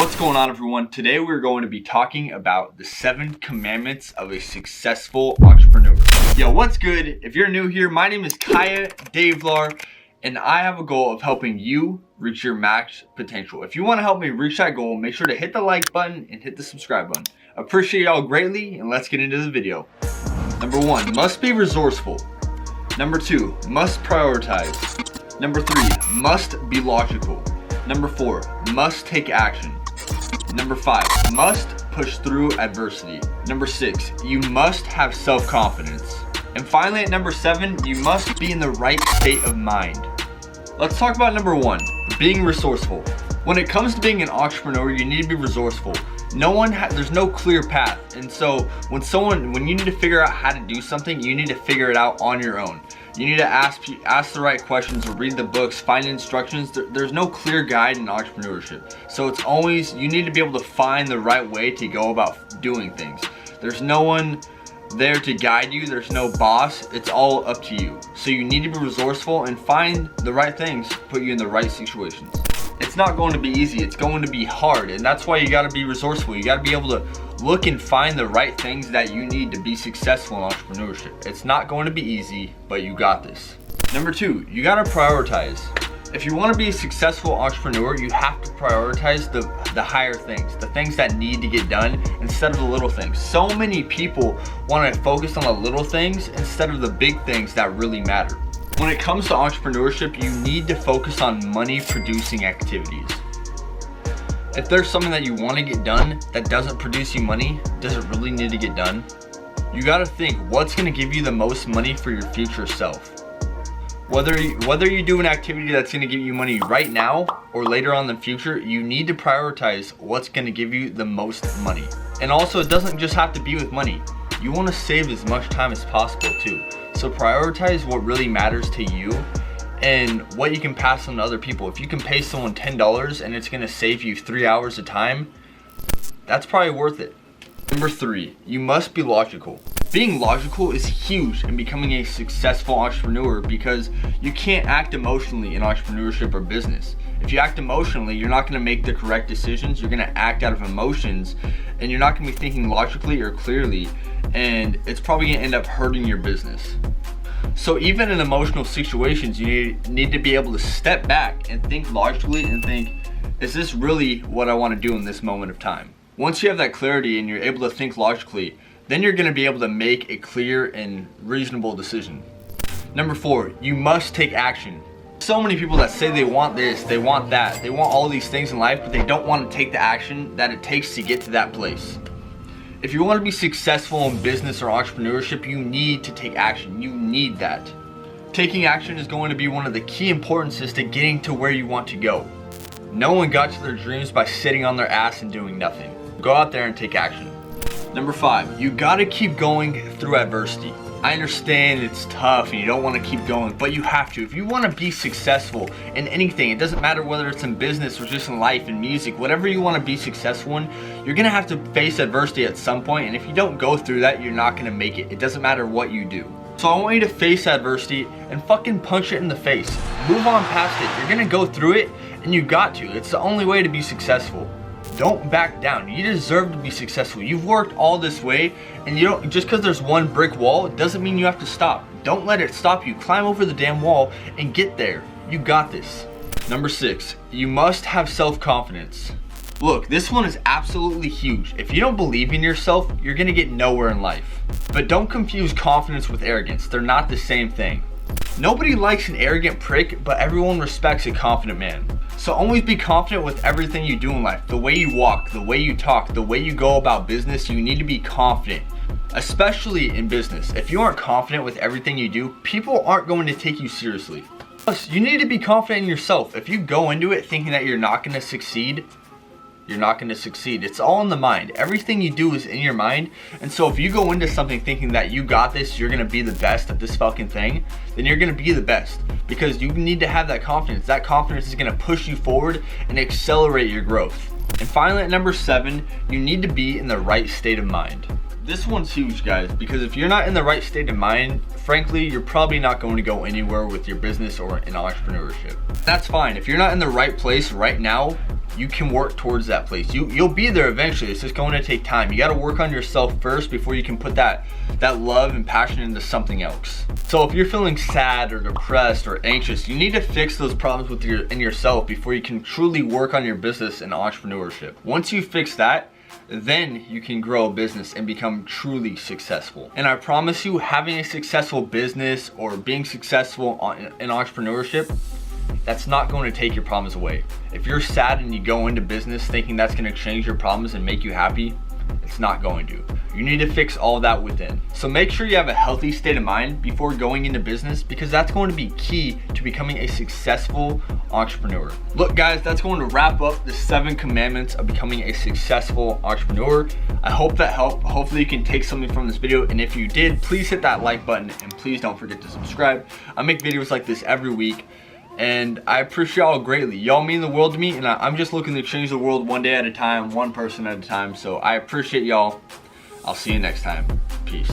What's going on, everyone? Today we're going to be talking about the 7 commandments of a successful entrepreneur. Yo, what's good? If you're new here, my name is Kaya Davlar, and I have a goal of helping you reach your max potential. If you want to help me reach that goal, make sure to hit the like button and hit the subscribe button. Appreciate y'all greatly, and let's get into the video. Number 1, must be resourceful. Number 2, must prioritize. Number 3, must be logical. Number 4, must take action. Number 5, must push through adversity. Number 6, you must have self-confidence. And finally, at number 7, you must be in the right state of mind. Let's talk about number 1, being resourceful. When it comes to being an entrepreneur, you need to be resourceful. There's no clear path. And so when you need to figure out how to do something, you need to figure it out on your own. You need to ask the right questions or read the books, find instructions. There's no clear guide in entrepreneurship. So it's always, you need to be able to find the right way to go about doing things. There's no one there to guide you. There's no boss. It's all up to you. So you need to be resourceful and find the right things to put you in the right situations. It's not going to be easy. It's going to be hard. And that's why you got to be resourceful. You got to be able to look and find the right things that you need to be successful in entrepreneurship. It's not going to be easy, but you got this. Number 2, you got to prioritize. If you want to be a successful entrepreneur, you have to prioritize the higher things, the things that need to get done instead of the little things. So many people want to focus on the little things instead of the big things that really matter. When it comes to entrepreneurship, you need to focus on money producing activities. If there's something that you want to get done that doesn't produce you money, does it really need to get done? You got to think, what's going to give you the most money for your future self? Whether you do an activity that's going to give you money right now or later on in the future, you need to prioritize what's going to give you the most money. And also, it doesn't just have to be with money. You want to save as much time as possible too. So prioritize what really matters to you and what you can pass on to other people. If you can pay someone $10 and it's going to save you 3 hours of time, that's probably worth it. Number 3, you must be logical. Being logical is huge in becoming a successful entrepreneur because you can't act emotionally in entrepreneurship or business. If you act emotionally, you're not going to make the correct decisions. You're going to act out of emotions and you're not going to be thinking logically or clearly, and it's probably going to end up hurting your business. So even in emotional situations, you need to be able to step back and think logically and think, is this really what I want to do in this moment of time? Once you have that clarity and you're able to think logically, then you're going to be able to make a clear and reasonable decision. Number 4, you must take action. So many people that say they want this, they want that, they want all these things in life, but they don't want to take the action that it takes to get to that place. If you want to be successful in business or entrepreneurship, you need to take action. You need that. Taking action is going to be one of the key importances to getting to where you want to go. No one got to their dreams by sitting on their ass and doing nothing. Go out there and take action. Number 5, you gotta keep going through adversity. I understand it's tough and you don't want to keep going, but you have to. If you want to be successful in anything, it doesn't matter whether it's in business or just in life, in music, whatever you want to be successful in, you're gonna have to face adversity at some point, and if you don't go through that, you're not gonna make it. It doesn't matter what you do. So I want you to face adversity and fucking punch it in the face. Move on past it. You're gonna go through it, and you got to. It's the only way to be successful. Don't back down. You deserve to be successful. You've worked all this way, and you don't, just because there's one brick wall, it doesn't mean you have to stop. Don't let it stop you. Climb over the damn wall and get there. You got this. Number 6, you must have self-confidence. Look, this one is absolutely huge. If you don't believe in yourself, you're gonna get nowhere in life. But don't confuse confidence with arrogance. They're not the same thing. Nobody likes an arrogant prick, but everyone respects a confident man. So always be confident with everything you do in life. The way you walk, the way you talk, the way you go about business, you need to be confident. Especially in business. If you aren't confident with everything you do, people aren't going to take you seriously. Plus, you need to be confident in yourself. If you go into it thinking that you're not going to succeed, you're not going to succeed. It's all in the mind. Everything you do is in your mind. And so if you go into something thinking that you got this, you're going to be the best at this fucking thing, then you're going to be the best. Because you need to have that confidence. That confidence is going to push you forward and accelerate your growth. And finally, at number 7, you need to be in the right state of mind. This one's huge, guys, because if you're not in the right state of mind, frankly, you're probably not going to go anywhere with your business or in entrepreneurship. That's fine. If you're not in the right place right now, you can work towards that place. You'll be there eventually. It's just going to take time. You got to work on yourself first before you can put that love and passion into something else. So if you're feeling sad or depressed or anxious, you need to fix those problems in yourself before you can truly work on your business and entrepreneurship. Once you fix that, then you can grow a business and become truly successful. And I promise you, having a successful business or being successful in entrepreneurship, that's not going to take your problems away. If you're sad and you go into business thinking that's going to change your problems and make you happy, it's not going to. You need to fix all that within. So make sure you have a healthy state of mind before going into business, because that's going to be key to becoming a successful entrepreneur. Look, guys, that's going to wrap up the 7 commandments of becoming a successful entrepreneur. I hope that helped. Hopefully you can take something from this video, and if you did, please hit that like button and please don't forget to subscribe. I make videos like this every week, and I appreciate y'all greatly. Y'all mean the world to me, and I'm just looking to change the world one day at a time, one person at a time. So I appreciate y'all. I'll see you next time. Peace.